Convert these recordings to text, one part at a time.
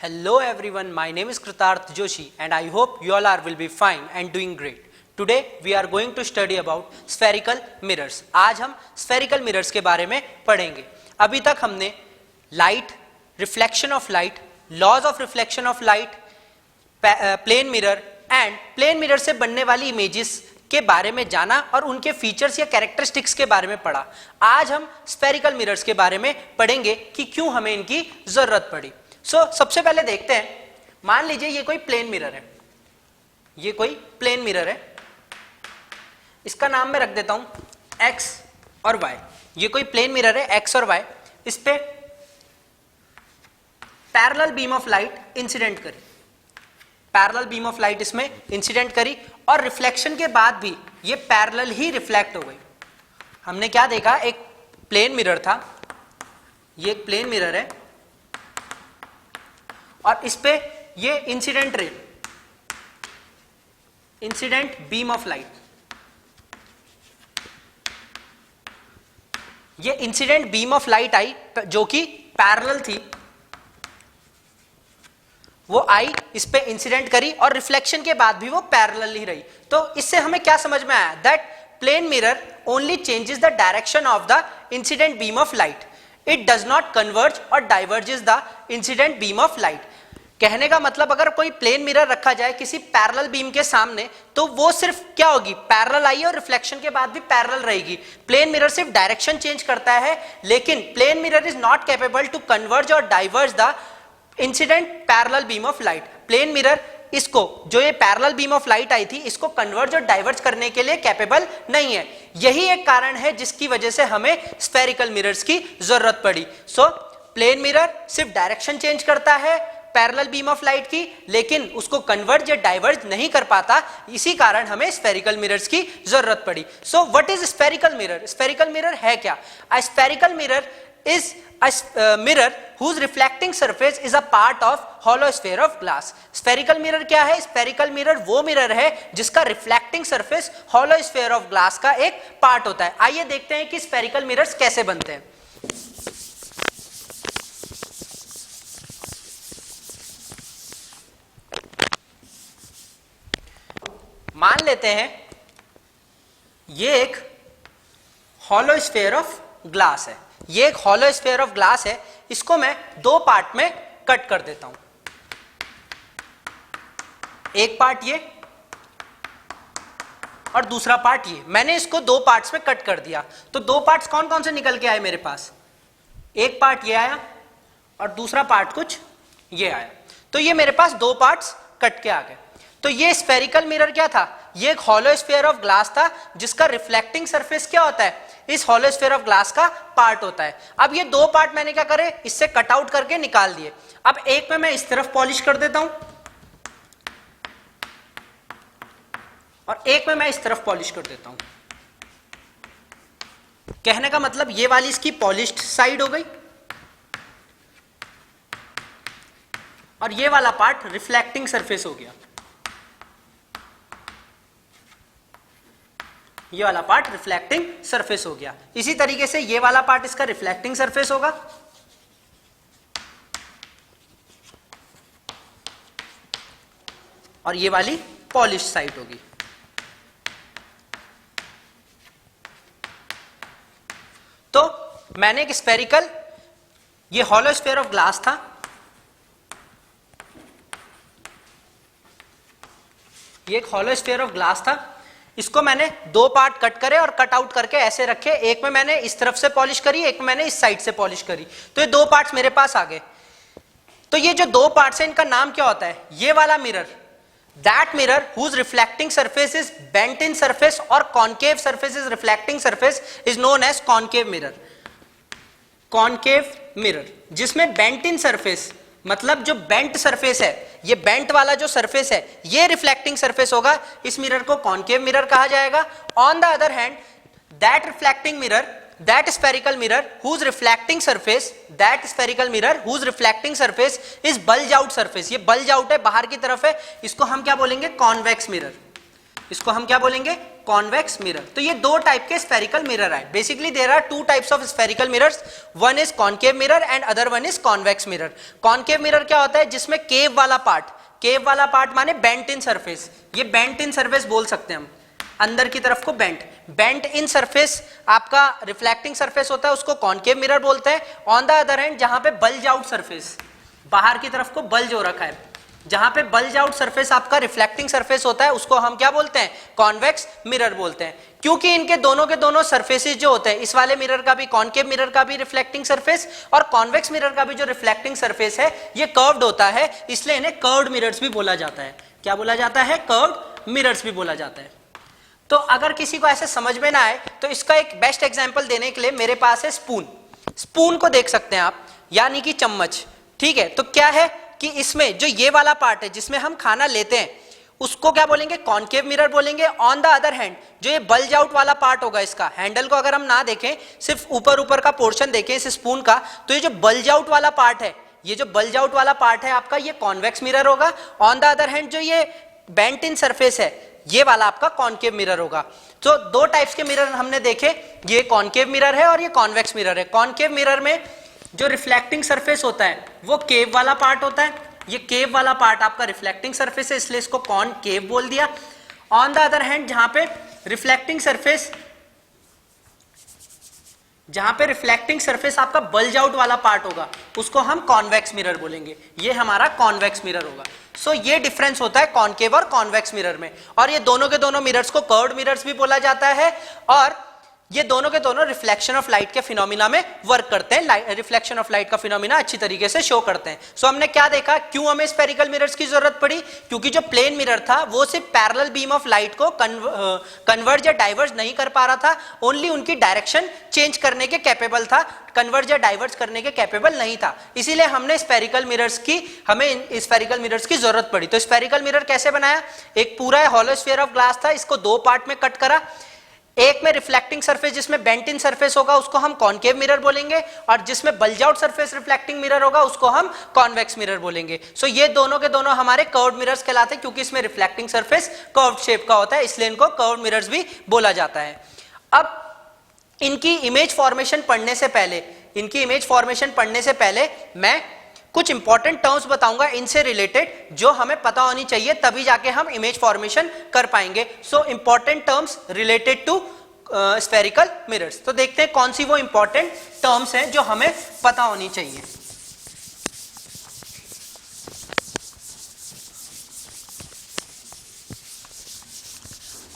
Hello everyone, my name is Kritarth Joshi and I hope you all will be fine and doing great. Today we are going to study about spherical mirrors. आज हम spherical mirrors के बारे में पढ़ेंगे. अभी तक हमने light, reflection of light, laws of reflection of light, plane mirror and plane mirror से बनने वाली images के बारे में जाना और उनके फीचर्स या कैरेक्टरिस्टिक्स के बारे में पढ़ा. आज हम स्फेरिकल मिरर्स के बारे में पढ़ेंगे कि क्यों हमें इनकी जरूरत पड़ी. सबसे पहले देखते हैं, मान लीजिए ये कोई प्लेन मिरर है, ये कोई प्लेन मिरर है, इसका नाम मैं रख देता हूं x और y. ये कोई प्लेन मिरर है x और y, इस पे parallel beam of light incident करी, पैरेलल बीम ऑफ लाइट इसमें इंसिडेंट करी और रिफ्लेक्शन के बाद भी ये पैरेलल ही रिफ्लेक्ट हो गई. हमने क्या देखा, एक प्लेन मिरर था, ये एक प्लेन मिरर है और इस पे ये incident ray, incident beam of light, ये इंसिडेंट बीम ऑफ लाइट आई जो कि पैरेलल थी, वो आई, इस पे इंसिडेंट करी और रिफ्लेक्शन के बाद भी वो पैरेलल ही रही. तो इससे हमें क्या समझ में आया, that plane mirror only changes the direction of the incident beam of light, it does not converge और diverges the incident beam of light. कहने का मतलब अगर कोई प्लेन मिरर रखा जाए किसी पैरेलल बीम के सामने तो वो सिर्फ क्या होगी, पैरेलल आई और रिफ्लेक्शन के बाद भी पैरेलल रहेगी. प्लेन मिरर सिर्फ डायरेक्शन चेंज करता है, लेकिन plane mirror is not capable to converge और diverge the incident parallel beam of light. Plane mirror इसको, जो ये पैरेलल बीम ऑफ लाइट आई थी, इसको कन्वर्ज और डाइवर्ज करने के लिए कैपेबल नहीं है. यही एक कारण है जिसकी वजह से हमें स्फेरिकल मिरर्स की जरूरत पड़ी. प्लेन मिरर सिर्फ डायरेक्शन चेंज करता है पैरेलल बीम ऑफ लाइट की, लेकिन उसको कन्वर्ज या डाइवर्ज नहीं कर पाता, इसी कारण हमें स्फेरिकल मिरर्स की जरूरत पड़ी. What is spherical mirror? Spherical mirror है क्या? A spherical mirror is a mirror whose reflecting surface is a part of hollow sphere of glass. Spherical mirror क्या है? Spherical mirror वो mirror है जिसका reflecting surface hollow sphere of glass का एक part होता है. आइए देखते हैं कि spherical mirrors कैसे बनते हैं. मान लेते हैं ये एक hollow sphere of glass है, ये एक हॉलो स्फीयर ऑफ ग्लास है, इसको मैं दो पार्ट में कट कर देता हूं. एक पार्ट ये और दूसरा पार्ट ये. मैंने इसको दो पार्ट्स में कट कर दिया. तो दो पार्ट्स कौन कौन से निकल के आए मेरे पास? एक पार्ट ये आया और दूसरा पार्ट कुछ ये आया. तो ये मेरे पास दो पार्ट्स कट के आ गए. तो ये स्फेरिकल मिरर क्या था? ये एक हॉलो स्फीयर ऑफ ग्लास था जिसका रिफ्लेक्टिंग सरफेस क्या होता है, इस हॉलो स्फीयर ऑफ ग्लास का पार्ट होता है. अब ये दो पार्ट मैंने क्या करे, इससे कट आउट करके निकाल दिए. अब एक में मैं इस तरफ पॉलिश कर देता हूं और एक में मैं इस तरफ पॉलिश कर देता हूं. कहने का मतलब ये वाली इसकी पॉलिश्ड साइड हो गई और ये वाला पार्ट रिफ्लेक्टिंग सरफेस हो गया, ये वाला पार्ट रिफ्लेक्टिंग सरफेस हो गया. इसी तरीके से ये वाला पार्ट इसका रिफ्लेक्टिंग सरफेस होगा और ये वाली पॉलिश साइड होगी. तो मैंने एक स्फेरिकल, ये हॉलो स्फीयर ऑफ ग्लास था, ये एक हॉलो स्फीयर ऑफ ग्लास था, इसको मैंने दो पार्ट कट करे और कट आउट करके ऐसे रखे. एक में मैंने इस तरफ से पॉलिश करी, एक में मैंने इस साइड से पॉलिश करी. तो ये दो पार्ट्स मेरे पास आ गए. तो ये जो दो पार्ट्स हैं इनका नाम क्या होता है? ये वाला mirror, that mirror whose reflecting surface is bent in surface और concave surface is reflecting surface is known as concave mirror. Concave mirror जिसमें बेंट इन सरफेस मतलब जो बेंट सरफेस है, ये बेंट वाला जो सरफेस है ये रिफ्लेक्टिंग सरफेस होगा, इस मिरर को कॉनकेव मिरर कहा जाएगा. On the other hand that reflecting mirror, that spherical mirror whose reflecting surface, that spherical mirror whose reflecting surface is bulge out surface, ये बल्ज आउट है, बाहर की तरफ है, इसको हम क्या बोलेंगे? Convex mirror. इसको हम क्या बोलेंगे? Convex mirror. तो ये दो टाइप के स्फेरिकल मिरर है। Basically there are two types of spherical mirrors, one is concave mirror and other one is convex mirror. Concave mirror क्या होता है, जिसमें केव वाला पार्ट माने बेंट इन सरफेस, ये बेंट इन सरफेस बोल सकते हैं हम, अंदर की तरफ को बेंट इन सरफेस आपका रिफ्लेक्टिंग सरफेस होता है, उसको कॉनकेव मिरर बोलते हैं। ऑन द अदर हैंड जहां पे बल्ज आउट सरफेस, बाहर की तरफ को बल्ज हो रखा है, जहां पे बल्ज आउट सरफेस आपका रिफ्लेक्टिंग सरफेस होता है, उसको हम क्या बोलते हैं, कॉन्वेक्स मिरर बोलते हैं। क्योंकि इनके दोनों के दोनों सरफेसेस जो होते हैं, इस वाले मिरर का भी, कॉनकेव मिरर का भी रिफ्लेक्टिंग सरफेस और कॉन्वेक्स मिरर का भी जो रिफ्लेक्टिंग सरफेस है ये कर्व्ड होता है, इसलिए इन्हें कर्व्ड मिरर्स भी बोला जाता है। क्या बोला जाता है, कर्व्ड मिरर्स भी बोला जाता है। तो अगर किसी को ऐसे समझ में ना आए तो इसका एक बेस्ट एग्जांपल देने के लिए मेरे पास है स्पून को देख सकते हैं आप, यानी कि चम्मच, ठीक है। तो क्या है कि इसमें जो ये वाला पार्ट है जिसमें हम खाना लेते हैं उसको क्या बोलेंगे, कॉनकेव मिरर बोलेंगे। ऑन द अदर हैंड जो ये बल्ज आउट वाला पार्ट होगा, इसका हैंडल को अगर हम ना देखें, सिर्फ ऊपर का पोर्शन देखें इस स्पून का, तो ये जो बल्ज आउट वाला पार्ट है, ये जो बल्ज आउट वाला पार्ट है आपका, ये कॉन्वेक्स मिरर होगा। ऑन द अदर हैंड जो ये बेंट इन सरफेस है, ये वाला आपका कॉनकेव मिरर होगा। तो दो टाइप्स के मिरर हमने देखे, ये कॉनकेव मिरर है और ये कॉन्वेक्स मिरर है। कॉनकेव मिरर में जो रिफ्लेक्टिंग सरफेस होता है वो केव वाला पार्ट होता है, ये केव वाला पार्ट आपका रिफ्लेक्टिंग सरफेस है, इसलिए इसको कॉनकेव बोल दिया। ऑन द अदर हैंड जहां पे रिफ्लेक्टिंग सरफेस आपका बल्ज आउट वाला पार्ट होगा, उसको हम कॉन्वेक्स मिरर बोलेंगे, ये हमारा कॉन्वेक्स मिरर होगा। सो ये डिफरेंस होता है कॉनकेव और कॉन्वेक्स मिरर में। और ये दोनों के दोनों मिरर्स को कर्व्ड मिरर्स भी बोला जाता है, और ये दोनों के दोनों रिफ्लेक्शन ऑफ लाइट के फिनोमिना में वर्क करते हैं, रिफ्लेक्शन ऑफ लाइट का फिनोमिना अच्छी तरीके से शो करते हैं। सो हमने क्या देखा, क्यों हमें स्फेरिकल मिरर्स की जरूरत पड़ी, क्योंकि जो प्लेन मिरर था वो सिर्फ पैरेलल बीम ऑफ लाइट को कन्वर्ज या डाइवर्ज नहीं कर पा रहा था, ओनली उनकी डायरेक्शन चेंज करने के कैपेबल था, कन्वर्ज या डाइवर्ज करने के कैपेबल नहीं था। इसीलिए हमने स्फेरिकल मिरर्स की जरूरत पड़ी। तो स्फेरिकल मिरर कैसे बनाया, एक पूरा हॉलो स्फीयर ऑफ ग्लास था, इसको दो पार्ट में कट करा, एक में रिफ्लेक्टिंग सरफेस जिसमें बेंट इन सरफेस होगा उसको हम कॉनकेव मिरर बोलेंगे, और जिसमें bulge out surface reflecting mirror होगा उसको हम कॉन्वेक्स मिरर बोलेंगे। सो ये दोनों के दोनों हमारे कर्व्ड मिरर्स कहलाते हैं, क्योंकि इसमें रिफ्लेक्टिंग सरफेस कर्व्ड शेप का होता है, इसलिए इनको कर्व्ड मिरर्स भी बोला जाता है। अब इनकी इमेज फॉर्मेशन पढ़ने से पहले मैं कुछ इंपॉर्टेंट टर्म्स बताऊंगा इनसे रिलेटेड, जो हमें पता होनी चाहिए, तभी जाके हम इमेज फॉर्मेशन कर पाएंगे। So important terms related to spherical mirrors. तो देखते हैं कौन सी वो इंपॉर्टेंट टर्म्स हैं जो हमें पता होनी चाहिए।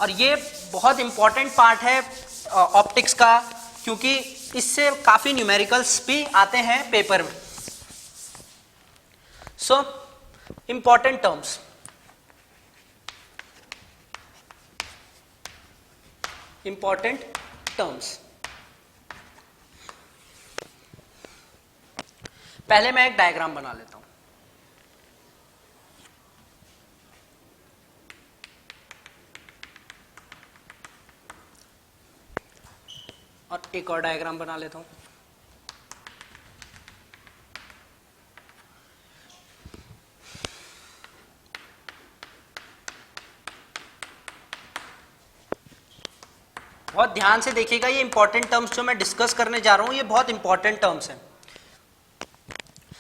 और ये बहुत इंपॉर्टेंट पार्ट है ऑप्टिक्स का, क्योंकि इससे काफी न्यूमेरिकल्स भी आते हैं पेपर में। So, important terms. पहले मैं एक डायग्राम बना लेता हूं। और एक और डायग्राम बना लेता हूं। बहुत ध्यान से देखिएगा, ये इंपॉर्टेंट टर्म्स जो मैं डिस्कस करने जा रहा हूं ये बहुत इंपॉर्टेंट टर्म्स हैं।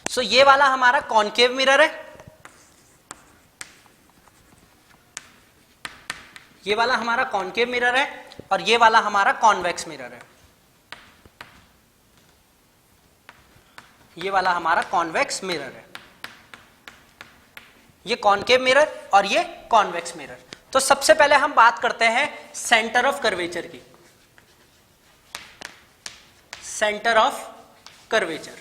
सो ये वाला हमारा कॉनकेव मिरर है, ये वाला हमारा कॉनकेव मिरर है, और ये वाला हमारा कॉन्वेक्स मिरर है, ये वाला हमारा कॉन्वेक्स मिरर है, ये कॉनकेव मिरर और ये कॉन्वेक्स मिरर। तो सबसे पहले हम बात करते हैं सेंटर ऑफ कर्वेचर की। सेंटर ऑफ कर्वेचर,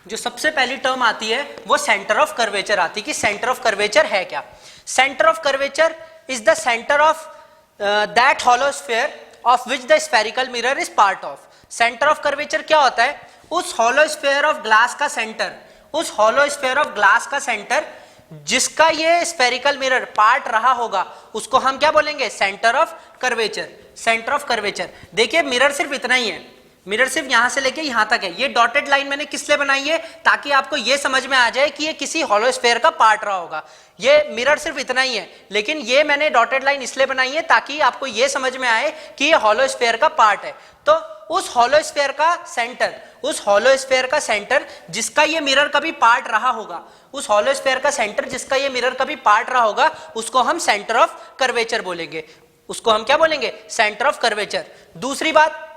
जो सबसे पहली टर्म आती है वो सेंटर ऑफ कर्वेचर आती है कि सेंटर ऑफ कर्वेचर है क्या। Centre of curvature is the centre of that hollow sphere of which the spherical mirror is part of. Centre of curvature क्या होता है, उस हॉलो स्फीयर ऑफ ग्लास का सेंटर, उस हॉलो स्फीयर ऑफ ग्लास का centre जिसका ये spherical mirror part रहा होगा, उसको हम क्या बोलेंगे, centre of curvature. Centre of curvature. देखिए मिरर सिर्फ इतना ही है, मिरर सिर्फ यहां से लेके यहां तक है। ये डॉटेड लाइन मैंने किस लिए बनाई है, ताकि आपको ये समझ में आ जाए कि ये किसी हॉलो स्फीयर का पार्ट रहा होगा। ये मिरर सिर्फ इतना ही है, लेकिन ये मैंने डॉटेड लाइन इसलिए बनाई है ताकि आपको ये समझ में आए कि ये हॉलो स्फीयर का पार्ट है। तो उस हॉलो स्फीयर का सेंटर, उस हॉलो स्फीयर का सेंटर जिसका ये मिरर कभी पार्ट रहा होगा, उस हॉलो स्फीयर का सेंटर जिसका ये मिरर कभी पार्ट रहा होगा, उसको हम सेंटर ऑफ कर्वेचर बोलेंगे। उसको हम क्या बोलेंगे, सेंटर ऑफ कर्वेचर। दूसरी बात,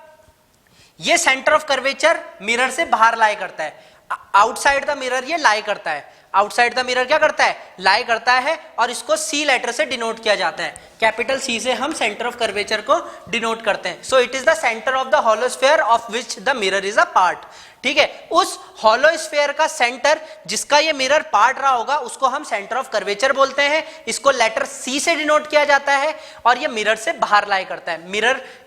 ये सेंटर ऑफ कर्वेचर मिरर से बाहर लाई करता है, आउटसाइड द मिरर ये लाई करता है। आउटसाइड द मिरर क्या करता है, लाई करता है, और इसको सी लेटर से डिनोट किया जाता है। कैपिटल सी से हम सेंटर ऑफ कर्वेचर को डिनोट करते हैं। So it is the centre of the hollow sphere of which the mirror is a part. ठीक है, उस हॉलो स्फीयर का सेंटर जिसका ये मिरर पार्ट रहा होगा, उसको हम सेंटर ऑफ कर्वेचर बोलते हैं। इसको लेटर सी से डिनोट किया जाता है, और ये मिरर से बाहर लाई करता है।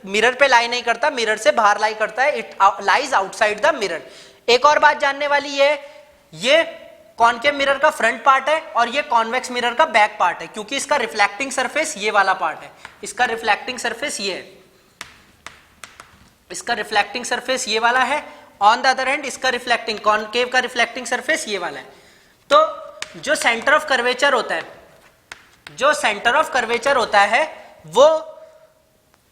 मिरर पे लाई नहीं करता, मिरर से बाहर लाई करता है। It lies outside the mirror. एक और बात जानने वाली है, ये कॉनकेव मिरर का फ्रंट पार्ट है और ये कॉन्वेक्स मिरर का बैक पार्ट है, क्योंकि इसका रिफ्लेक्टिंग सरफेस ये वाला पार्ट है। इसका रिफ्लेक्टिंग सरफेस ये है, इसका रिफ्लेक्टिंग सरफेस ये वाला है। ऑन द अदर हैंड इसका रिफ्लेक्टिंग, कॉनकेव का रिफ्लेक्टिंग सरफेस ये वाला है। तो जो सेंटर ऑफ कर्वेचर होता है, जो सेंटर ऑफ कर्वेचर होता है, वो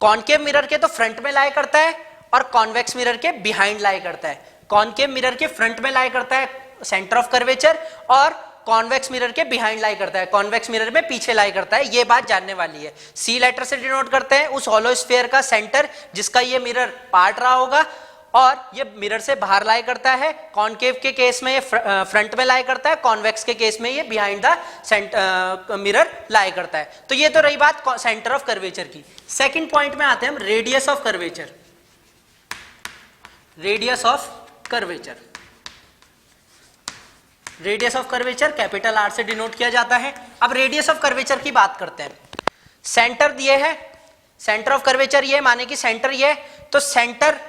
कॉनकेव मिरर के तो फ्रंट में लाई करता है और कॉन्वेक्स मिरर के बिहाइंड लाई करता है। कॉनकेव मिरर के फ्रंट में लाई करता है सेंटर ऑफ कर्वेचर, और कॉन्वेक्स मिरर के बिहाइंड लाई करता है, कॉन्वेक्स मिरर में पीछे लाई करता है। ये बात जानने वाली है। सी लेटर से डिनोट करते हैं उस हॉलो स्फीयर का सेंटर जिसका ये मिरर पार्ट रहा होगा, और ये मिरर से बाहर लाई करता है। कॉनकेव के केस में ये फ्रंट में लाई करता है, कॉन्वेक्स के केस में ये बिहाइंड द मिरर लाई करता है। तो ये तो रही बात सेंटर ऑफ कर्वेचर की। सेकंड पॉइंट में आते हैं हम, radius of curvature. Radius of curvature, radius of curvature capital R से डिनोट किया जाता है। अब रेडियस ऑफ कर्वेचर की बात करते हैं। सेंटर दिए है, सेंटर ऑफ कर्वेचर ये माने कि सेंटर ये, तो सेंटर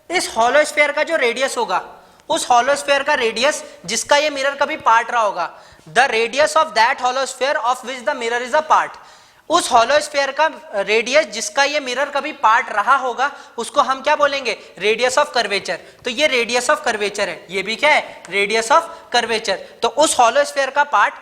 इस हॉलो स्फीयर का जो रेडियस होगा, उस हॉलो स्फीयर का रेडियस जिसका ये मिरर कभी पार्ट रहा होगा, the radius of that hollow sphere of which the mirror is a part. उस हॉलो स्फीयर का रेडियस जिसका ये मिरर कभी पार्ट रहा होगा, उसको हम क्या बोलेंगे, रेडियस ऑफ कर्वेचर। तो ये रेडियस ऑफ कर्वेचर है, ये भी क्या है, रेडियस ऑफ कर्वेचर। तो उस हॉलो स्फीयर का पार्ट,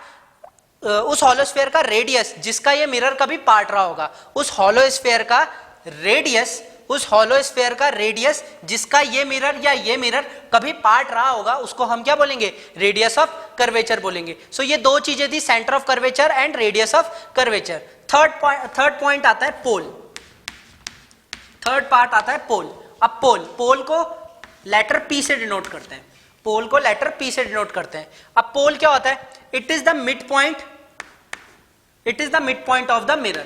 उस हॉलो स्फीयर का रेडियस जिसका ये मिरर कभी पार्ट रहा होगा, उस हॉलो स्फीयर का रेडियस, उस हॉलो स्फीयर का रेडियस जिसका ये मिरर या ये मिरर कभी पार्ट रहा होगा, उसको हम क्या बोलेंगे, रेडियस ऑफ कर्वेचर बोलेंगे। सो ये दो चीजें थी, centre of curvature and radius of curvature. Third point आता है पोल। थर्ड पार्ट आता है पोल। अब पोल को लेटर पी से डिनोट करते हैं, पोल को लेटर पी से डिनोट करते हैं। अब पोल क्या होता है, it is the mid point, it is the mid point of the mirror,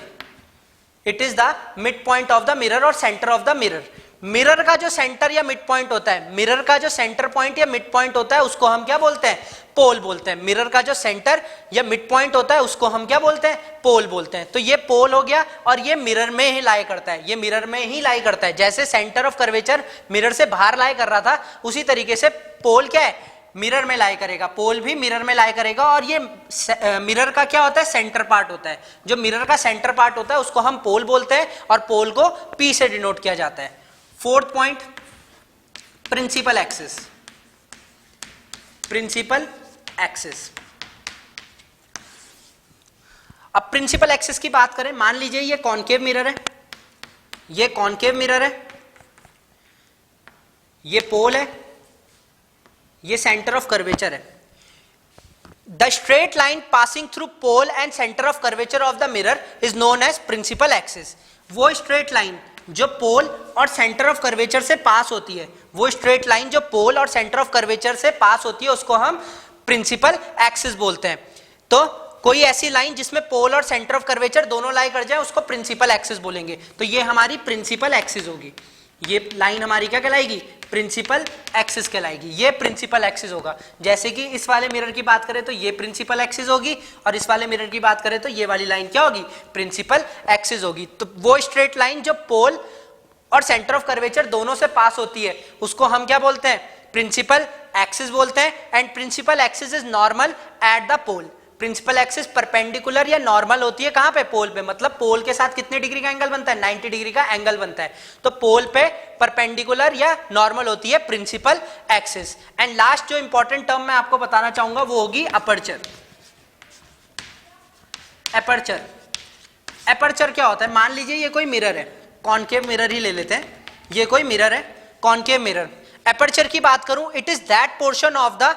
it is the mid point of the mirror और centre of the mirror. Mirror का जो सेंटर या मिड पॉइंट होता है, मिरर का जो सेंटर पॉइंट या mid point होता है, उसको हम क्या बोलते हैं, पोल बोलते हैं। मिरर का जो सेंटर या मिड पॉइंट होता है, उसको हम क्या बोलते हैं, पोल बोलते हैं। तो ये पोल हो गया, और ये मिरर में ही लाई करता है, ये मिरर में ही लाई करता है। जैसे सेंटर ऑफ कर्वेचर मिरर से बाहर लाई कर रहा था, उसी तरीके से पोल क्या है, मिरर में लाई करेगा। पोल भी मिरर में लाई करेगा, और ये मिरर का क्या होता है, सेंटर पार्ट होता है। जो मिरर का सेंटर पार्ट होता है उसको हम पोल बोलते हैं, और पोल को पी से डिनोट किया जाता है। Fourth point, principal axis. Principal axis, अब प्रिंसिपल एक्सिस की बात करें, मान लीजिए ये कॉनकेव मिरर है, ये कॉनकेव मिरर है, ये पोल है, ये सेंटर ऑफ कर्वेचर है। The straight line passing through pole and centre of curvature of the mirror is known as principal axis. वो स्ट्रेट लाइन जो पोल और सेंटर ऑफ कर्वेचर से पास होती है, वो स्ट्रेट लाइन जो पोल और सेंटर ऑफ कर्वेचर से पास होती है, उसको हम प्रिंसिपल एक्सिस बोलते हैं। तो कोई ऐसी लाइन जिसमें पोल और सेंटर ऑफ कर्वेचर दोनों लाई कर जाए, उसको प्रिंसिपल एक्सिस बोलेंगे। तो ये हमारी प्रिंसिपल एक्सिस होगी, ये लाइन हमारी क्या कहलाएगी, प्रिंसिपल एक्सिस कहलाएगी। ये प्रिंसिपल एक्सिस होगा। जैसे कि इस वाले मिरर की बात करें तो ये प्रिंसिपल एक्सिस होगी, और इस वाले मिरर की बात करें तो ये वाली लाइन क्या होगी, प्रिंसिपल एक्सिस होगी। तो वो स्ट्रेट लाइन जो पोल और सेंटर ऑफ कर्वेचर दोनों से पास होती है, उसको हम क्या बोलते हैं, प्रिंसिपल एक्सिस बोलते हैं। And principal axis is normal at the pole. Principal axis perpendicular या नॉर्मल होती है कहां पे, पोल पे, मतलब पोल के साथ कितने डिग्री का एंगल बनता है, 90 डिग्री का एंगल बनता है। तो पोल पे परपेंडिकुलर या नॉर्मल होती है प्रिंसिपल एक्सिस। एंड लास्ट जो इंपॉर्टेंट टर्म मैं आपको बताना चाहूंगा वो होगी अपर्चर। एपर्चर, एपर्चर क्या होता है, मान लीजिए ये कोई मिरर है, कॉनकेव मिरर ही ले लेते हैं, ये कोई मिरर है, कॉनकेव मिरर। एपर्चर की बात करूं, it is that portion of the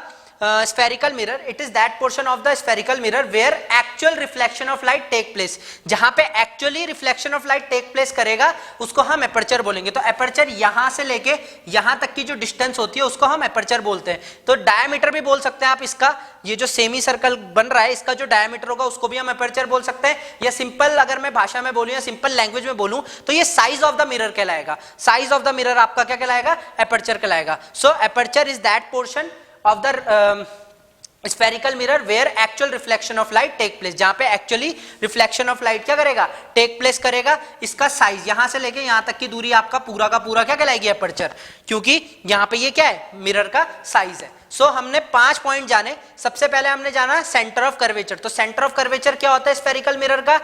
spherical mirror, it is that portion of the spherical mirror where actual reflection of light take place, जहां पे actually reflection of light take place करेगा उसको हम aperture बोलेंगे। तो एपर्चर यहां से लेके यहां तक की जो डिस्टेंस होती है उसको हम एपर्चर बोलते हैं। तो डायमीटर भी बोल सकते हैं आप इसका, ये जो सेमी सर्कल बन रहा है इसका जो डायमीटर होगा उसको भी हम एपर्चर बोल सकते हैं, या सिंपल अगर मैं भाषा में बोलूं या सिंपल लैंग्वेज में बोलूं तो ये साइज ऑफ द मिरर कहलाएगा। साइज ऑफ द मिरर आपका क्या कहलाएगा, एपर्चर कहलाएगा। So aperture is that portion of the spherical mirror where actual reflection of light take place, जहां पे actually reflection of light क्या करेगा, take place करेगा। इसका साइज यहां से लेके यहां तक की दूरी आपका पूरा का पूरा क्या कहलाएगी, एपर्चर, क्योंकि यहां पे ये क्या है, मिरर का साइज है। सो हमने 5 पॉइंट जाने। सबसे पहले हमने जाना सेंटर ऑफ कर्वेचर। तो सेंटर ऑफ कर्वेचर क्या होता है स्फेरिकल मिरर का,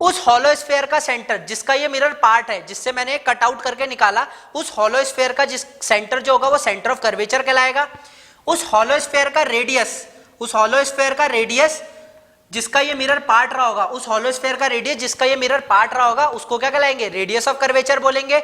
उस हॉलो स्फीयर का सेंटर जिसका ये मिरर पार्ट है, जिससे मैंने कट आउट करके निकाला, उस हॉलो स्फीयर का जिस सेंटर जो होगा वो सेंटर ऑफ कर्वेचर कहलाएगा। उस हॉलो स्फीयर का रेडियस, उस हॉलो स्फीयर का रेडियस जिसका ये मिरर पार्ट रहा होगा, उस हॉलो स्फीयर का रेडियस जिसका ये मिरर पार्ट रहा होगा उसको क्या कहलाएंगे, रेडियस ऑफ कर्वेचर बोलेंगे।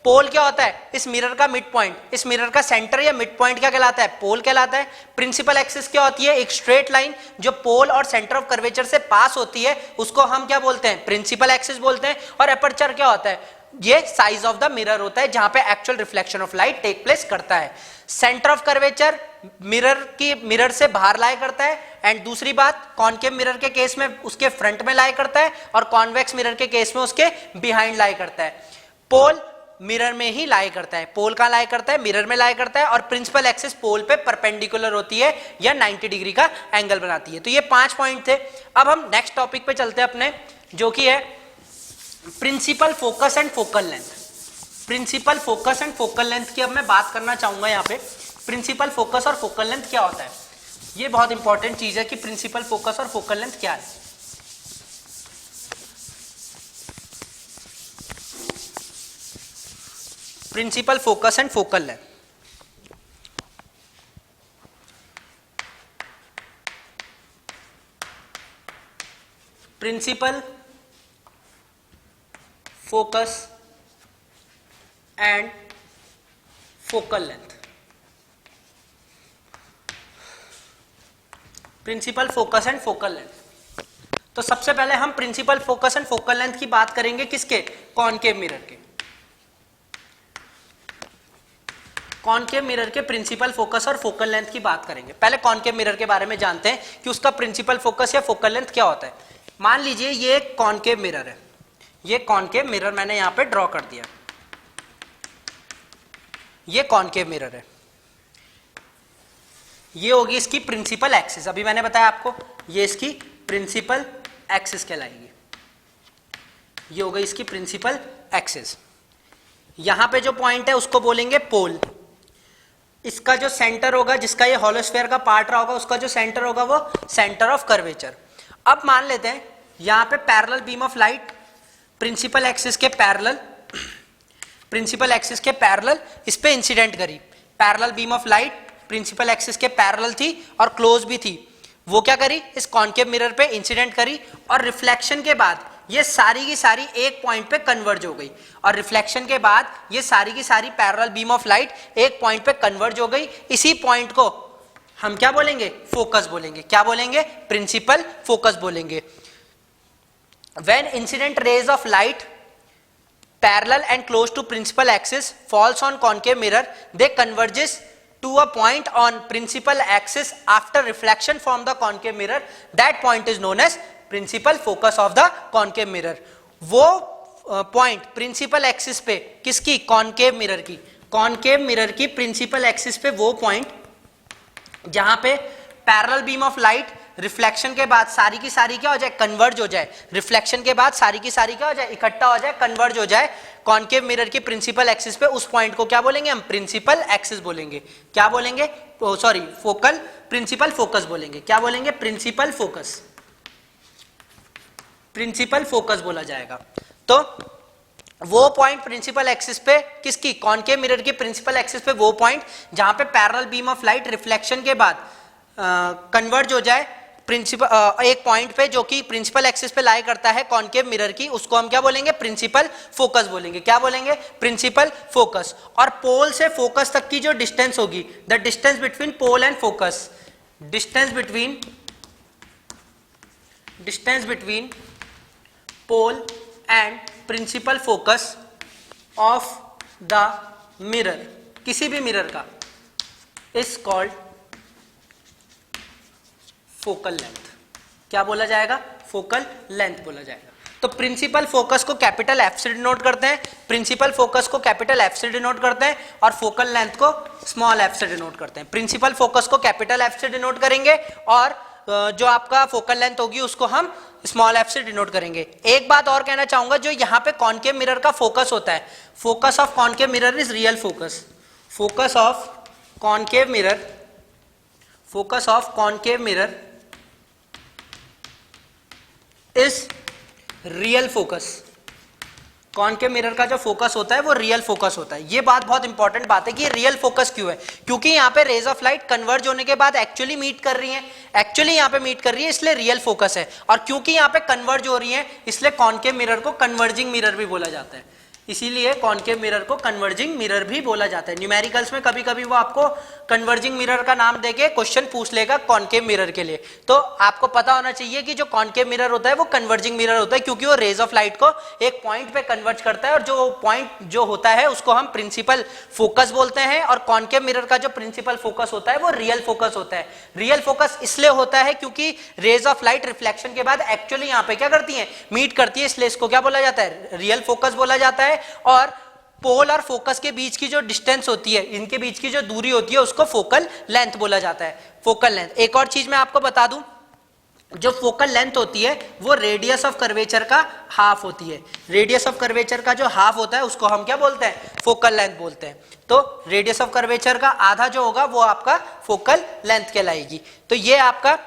पोल क्या होता है, इस मिरर का मिड पॉइंट, इस मिरर का सेंटर या मिड पॉइंट क्या कहलाता है, पोल कहलाता है। प्रिंसिपल एक्सिस क्या होती है, एक स्ट्रेट लाइन जो पोल और सेंटर ऑफ कर्वेचर से पास होती है उसको हम क्या बोलते हैं, प्रिंसिपल एक्सिस बोलते हैं। और एपर्चर क्या होता है, ये साइज ऑफ द मिरर होता है जहां पे actual reflection of light take place करता है। सेंटर ऑफ कर्वेचर मिरर से बाहर लाया करता है, एंड दूसरी बात कॉनकेव मिरर के केस में उसके फ्रंट में लाया करता है, और कॉन्वेक्स मिरर के केस में उसके बिहाइंड लाया करता है। पोल मिरर में ही लाया करता है, पोल का लाया करता है, मिरर में लाया करता है, और प्रिंसिपल एक्सिस पोल पे परपेंडिकुलर होती है या 90 डिग्री का एंगल बनाती है। तो ये 5 पॉइंट थे। अब हम नेक्स्ट टॉपिक पे चलते हैं अपने, जो कि है principal focus and focal length. Principal focus and focal length की अब मैं बात करना चाहूंगा यहाँ पे। प्रिंसिपल फोकस और फोकल लेंथ क्या होता है, ये बहुत इंपॉर्टेंट चीज है कि प्रिंसिपल फोकस और फोकल लेंथ क्या है। Principal focus and focal length, principal focus and focal length, principal focus and focal length. तो सबसे पहले हम principal focus and focal length की बात करेंगे, किसके, कॉनकेव मिरर के। कॉनकेव मिरर के प्रिंसिपल फोकस और फोकल लेंथ की बात करेंगे। पहले कॉनकेव मिरर के बारे में जानते हैं कि उसका प्रिंसिपल फोकस या फोकल लेंथ क्या होता है। मान लीजिए ये एक कॉनकेव मिरर है, ये कॉनकेव मिरर मैंने यहां पे ड्रॉ कर दिया, ये कॉनकेव मिरर है, ये होगी इसकी प्रिंसिपल एक्सिस। अभी मैंने बताया आपको ये इसकी प्रिंसिपल एक्सिस कहलाएगी, ये होगी इसकी प्रिंसिपल एक्सिस। यहां पे जो पॉइंट है उसको बोलेंगे पोल। इसका जो सेंटर होगा, जिसका ये हॉलो स्फीयर का पार्ट रहा होगा, उसका जो सेंटर होगा वो सेंटर ऑफ कर्वेचर। अब मान लेते हैं यहां पे parallel beam of light principal axis के पैरेलल, प्रिंसिपल एक्सिस के पैरेलल इस पे इंसिडेंट करी। Parallel beam of light principal axis के पैरेलल थी और क्लोज भी थी। वो क्या करी, इस कॉनकेव मिरर पे इंसिडेंट करी, और रिफ्लेक्शन के बाद ये सारी की सारी एक पॉइंट पे कन्वर्ज हो गई, और रिफ्लेक्शन के बाद ये सारी की सारी पैरेलल बीम ऑफ लाइट एक पॉइंट पे कन्वर्ज हो गई। इसी पॉइंट को हम क्या बोलेंगे, फोकस बोलेंगे। क्या बोलेंगे, प्रिंसिपल फोकस बोलेंगे। When incident rays of light parallel and close to principal axis falls on concave mirror, they converges to a point on principal axis after reflection from the concave mirror. That point is known as principal focus of the concave mirror. वो point principal axis पे किसकी, concave mirror की, concave mirror की principal axis पे वो point जहां पे parallel beam of light reflection के बाद सारी की सारी क्या हो जाए, कन्वर्ज हो जाए, रिफ्लेक्शन के बाद सारी की सारी क्या हो जाए, इकट्ठा हो जाए, कन्वर्ज हो जाए कॉन्केव मिरर की प्रिंसिपल एक्सिस पे, उस पॉइंट को क्या बोलेंगे हम, प्रिंसिपल एक्सिस बोलेंगे। क्या बोलेंगे, सॉरी फोकल, प्रिंसिपल फोकस बोलेंगे। क्या बोलेंगे, प्रिंसिपल फोकस, प्रिंसिपल फोकस बोला जाएगा। तो वो पॉइंट प्रिंसिपल एक्सिस पे किसकी, कॉन्केव मिरर की प्रिंसिपल एक्सिस पे वो पॉइंट जहां पे parallel beam of light reflection के बाद कन्वर्ज हो जाए प्रिंसिपल एक पॉइंट पे जो कि प्रिंसिपल एक्सिस पे लाई करता है कॉन्केव मिरर की, उसको हम क्या बोलेंगे, प्रिंसिपल फोकस बोलेंगे। क्या बोलेंगे, प्रिंसिपल फोकस। और पोल से फोकस तक की जो डिस्टेंस होगी, the distance between pole and focus, distance between pole and principal focus of the mirror, किसी भी मिरर का, इज कॉल्ड फोकल लेंथ। क्या बोला जाएगा, फोकल लेंथ बोला जाएगा। तो प्रिंसिपल फोकस को कैपिटल एफ से डिनोट करते हैं, प्रिंसिपल फोकस को कैपिटल एफ से डिनोट करते हैं, और फोकल लेंथ को स्मॉल एफ से डिनोट करते हैं। प्रिंसिपल फोकस को कैपिटल एफ से डिनोट करेंगे और जो आपका फोकल लेंथ होगी उसको हम स्मॉल एफ से डिनोट करेंगे। एक बात और कहना चाहूंगा, जो यहाँ पे कॉन्केव मिरर का फोकस होता है, focus of concave mirror is real focus, focus of concave mirror, focus of concave mirror is real focus. Concave mirror का जो फोकस होता है वो रियल फोकस होता है। ये बात बहुत इंपॉर्टेंट बात है कि रियल फोकस क्यों है, क्योंकि यहाँ पे रेज ऑफ लाइट कन्वर्ज होने के बाद एक्चुअली मीट कर रही है, एक्चुअली यहाँ पे मीट कर रही है, इसलिए रियल फोकस है। और क्योंकि यहाँ पे कन्वर्ज हो रही है इसलिए कॉन्केव मिरर को कन्वर्जिंग मिरर भी बोला जाता है, इसीलिए कॉन्केव मिरर को कन्वर्जिंग मिरर भी बोला जाता है। न्यूमेरिकल्स में कभी कभी वो आपको कन्वर्जिंग मिरर का नाम देके क्वेश्चन पूछ लेगा कॉन्केव मिरर के लिए, तो आपको पता होना चाहिए कि जो कॉन्केव मिरर होता है वो कन्वर्जिंग मिरर होता है, क्योंकि वो रेज ऑफ लाइट को एक पॉइंट पे कन्वर्ज करता है, और जो पॉइंट जो होता है उसको हम प्रिंसिपल फोकस बोलते हैं। और कॉन्केव मिरर का जो प्रिंसिपल फोकस होता है वो रियल फोकस होता है। रियल फोकस इसलिए होता है क्योंकि रेज ऑफ लाइट रिफ्लेक्शन के बाद एक्चुअली यहाँ पे क्या करती है, मीट करती है, इसलिए इसको क्या बोला जाता है, रियल फोकस बोला जाता है। और पोल और फोकस के बीच की जो डिस्टेंस होती है, इनके बीच की जो दूरी होती है, उसको फोकल लेंथ बोला जाता है, फोकल लेंथ। एक और चीज मैं आपको बता दूं, जो फोकल लेंथ होती है वो रेडियस ऑफ कर्वेचर का हाफ होती है। रेडियस ऑफ कर्वेचर का जो हाफ होता है उसको हम क्या बोलते हैं, फोकल लेंथ बोलते हैं। तो रेडियस ऑफ कर्वेचर का आधा जो होगा वो आपका फोकल लेंथ कहलाएगी। तो ये आपका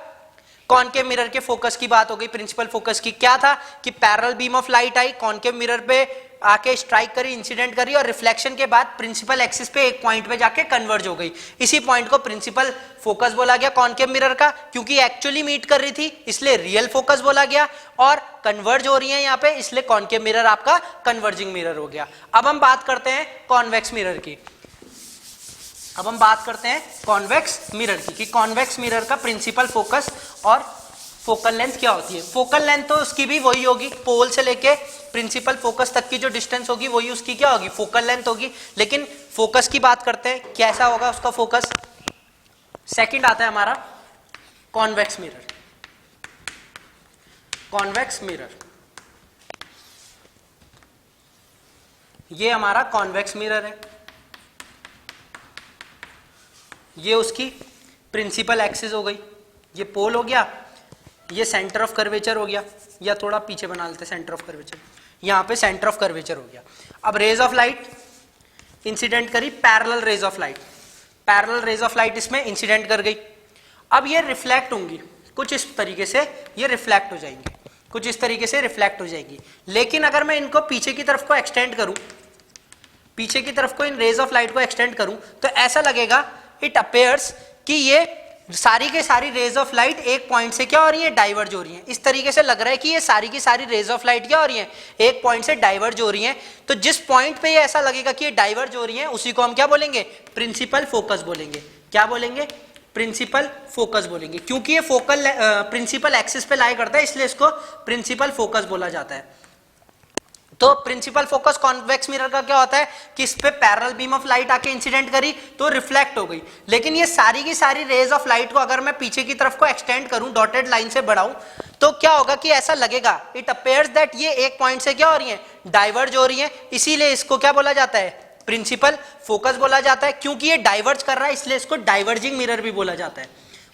कॉन्केव मिरर के फोकस की बात हो गई। प्रिंसिपल फोकस की क्या था कि parallel beam of light I, concave mirror पे आके स्ट्राइक करी, इंसिडेंट करी, और रिफ्लेक्शन के बाद प्रिंसिपल एक्सिस पे एक पॉइंट पे जाके कन्वर्ज हो गई। इसी पॉइंट को प्रिंसिपल फोकस बोला गया कॉन्केव मिरर का, क्योंकि एक्चुअली मीट कर रही थी इसलिए रियल फोकस बोला गया, और कन्वर्ज हो रही है यहाँ पे इसलिए कॉन्केव मिरर आपका कन्वर्जिंग मिरर हो गया। अब हम बात करते हैं कॉन्वेक्स मिरर की। अब हम बात करते हैं कॉन्वेक्स मिरर की, कि कॉन्वेक्स मिरर का प्रिंसिपल फोकस और फोकल लेंथ क्या होती है। फोकल लेंथ तो उसकी भी वही होगी, पोल से लेके प्रिंसिपल फोकस तक की जो डिस्टेंस होगी वही उसकी क्या होगी, फोकल लेंथ होगी। लेकिन फोकस की बात करते हैं, कैसा होगा उसका फोकस। सेकंड आता है हमारा कॉन्वेक्स मिरर। कॉन्वेक्स मिरर, ये हमारा कॉन्वेक्स मिरर है, ये उसकी प्रिंसिपल एक्सिस हो गई, ये पोल हो गया, ये सेंटर ऑफ कर्वेचर हो गया, या थोड़ा पीछे बना लेते सेंटर ऑफ कर्वेचर, यहाँ पे सेंटर ऑफ कर्वेचर हो गया। अब रेज ऑफ लाइट इंसिडेंट करी, parallel raise of light, parallel raise of light इसमें इंसिडेंट कर गई। अब ये रिफ्लेक्ट होंगी कुछ इस तरीके से, ये रिफ्लेक्ट हो जाएंगे कुछ इस तरीके से, रिफ्लेक्ट हो जाएगी। लेकिन अगर मैं इनको पीछे की तरफ को एक्सटेंड करूं, पीछे की तरफ को इन रेज ऑफ लाइट को एक्सटेंड करूं, तो ऐसा लगेगा, इट अपेयर्स कि ये सारी के सारी रेज ऑफ लाइट एक पॉइंट से क्या हो रही है, डाइवर्ज हो रही है। इस तरीके से लग रहा है कि ये सारी की सारी रेज ऑफ लाइट क्या हो रही है, एक पॉइंट से डाइवर्ज हो रही है। तो जिस पॉइंट पे ये ऐसा लगेगा कि ये डाइवर्ज हो रही है, उसी को हम क्या बोलेंगे, प्रिंसिपल फोकस बोलेंगे। क्या बोलेंगे, प्रिंसिपल फोकस बोलेंगे, क्योंकि ये फोकल प्रिंसिपल एक्सिस पे लाई करता है इसलिए इसको प्रिंसिपल फोकस बोला जाता है। तो प्रिंसिपल फोकस कॉन्वेक्स मिरर का क्या होता है कि इस पे पैरेलल बीम ऑफ लाइट आके इंसिडेंट करी तो रिफ्लेक्ट हो गई। लेकिन ये सारी की सारी रेज ऑफ लाइट को अगर मैं पीछे की तरफ को एक्सटेंड करूं, डॉटेड लाइन से बढ़ाऊं, तो क्या होगा कि ऐसा लगेगा, इट अपेयर्स दैट ये एक पॉइंट से क्या हो रही है, डाइवर्ज हो रही है। इसीलिए इसको क्या बोला जाता है, प्रिंसिपल फोकस बोला जाता है। क्योंकि ये डाइवर्ज कर रहा है इसलिए इसको डाइवर्जिंग मिरर भी बोला जाता है।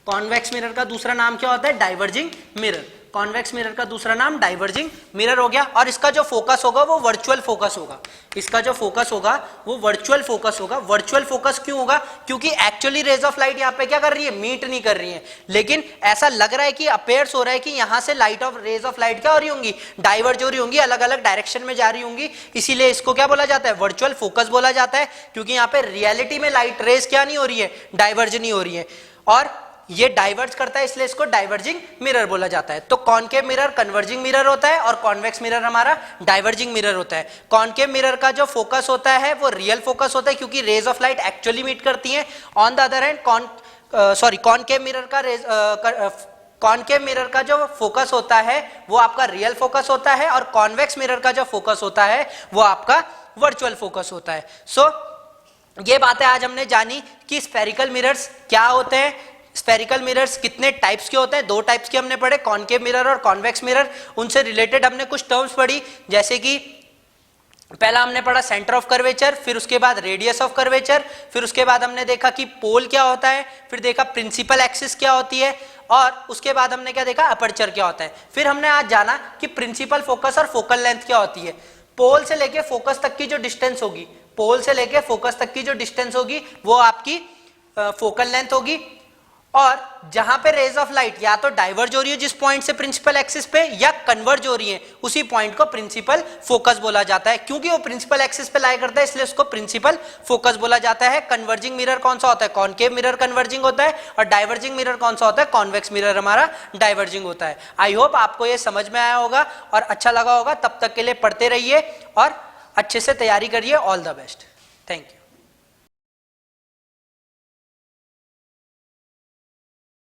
कॉन्वेक्स मिरर का दूसरा नाम क्या होता है? Diverging mirror. कॉन्वेक्स मिरर का दूसरा नाम डाइवर्जिंग मिरर हो गया। और इसका जो फोकस होगा वो वर्चुअल फोकस होगा। इसका जो फोकस होगा वो वर्चुअल फोकस होगा। वर्चुअल फोकस क्यों होगा? क्योंकि एक्चुअली रेज ऑफ लाइट यहाँ पे क्या कर रही है? मीट नहीं कर रही है, लेकिन ऐसा लग रहा है कि अपेयर्स हो रहा है कि यहाँ से light of rays of light क्या हो रही होंगी? डाइवर्ज हो रही होंगी, अलग अलग डायरेक्शन में जा रही होंगी। इसीलिए इसको क्या बोला जाता है? वर्चुअल फोकस बोला जाता है, क्योंकि यहाँ पे रियलिटी में लाइट रेज क्या नहीं हो रही है? डाइवर्ज नहीं हो रही है, और ये डाइवर्ज करता है, इसलिए इसको डाइवर्जिंग मिरर बोला जाता है। तो कॉनकेव मिरर कन्वर्जिंग मिरर होता है और कॉन्वेक्स मिरर हमारा डाइवर्जिंग मिरर होता है। कॉनकेव मिरर का जो फोकस होता है वो रियल फोकस होता है, क्योंकि rays of light actually meet करती हैं। On the other hand concave mirror का कॉनकेव मिरर का जो फोकस होता है वो आपका रियल फोकस होता है, और कॉन्वेक्स मिरर का जो फोकस होता है वो आपका वर्चुअल फोकस होता है। सो ये बातें आज हमने जानी कि स्फेरिकल मिरर्स क्या होते हैं, स्फेरिकल मिरर्स कितने टाइप्स के होते हैं। 2 टाइप्स के हमने पढ़े, कॉनकेव मिरर और कॉन्वेक्स मिरर। उनसे रिलेटेड हमने कुछ टर्म्स पढ़ी, जैसे कि पहला हमने पढ़ा सेंटर ऑफ कर्वेचर, फिर उसके बाद रेडियस ऑफ कर्वेचर, फिर उसके बाद हमने देखा कि पोल क्या होता है, फिर देखा प्रिंसिपल एक्सिस क्या होती है, और उसके बाद हमने क्या देखा? अपर्चर क्या होता है। फिर हमने आज जाना कि प्रिंसिपल फोकस और फोकल लेंथ क्या होती है। पोल से लेके फोकस तक की जो डिस्टेंस होगी, पोल से लेके फोकस तक की जो डिस्टेंस होगी वो आपकी फोकल लेंथ होगी। और जहां पे रेज ऑफ लाइट या तो डाइवर्ज हो रही है जिस पॉइंट से प्रिंसिपल एक्सिस पे, या कन्वर्ज हो रही है, उसी पॉइंट को प्रिंसिपल फोकस बोला जाता है। क्योंकि वो प्रिंसिपल एक्सिस पे लाई करता है इसलिए उसको प्रिंसिपल फोकस बोला जाता है। कन्वर्जिंग मिरर कौन सा होता है? कॉनकेव मिरर कन्वर्जिंग होता है, और डाइवर्जिंग मिरर कौन सा होता है? कॉन्वेक्स मिरर हमारा डाइवर्जिंग होता है। आई होप आपको ये समझ में आया होगा और अच्छा लगा होगा। तब तक के लिए पढ़ते रहिए और अच्छे से तैयारी करिए। All the best. Thank you.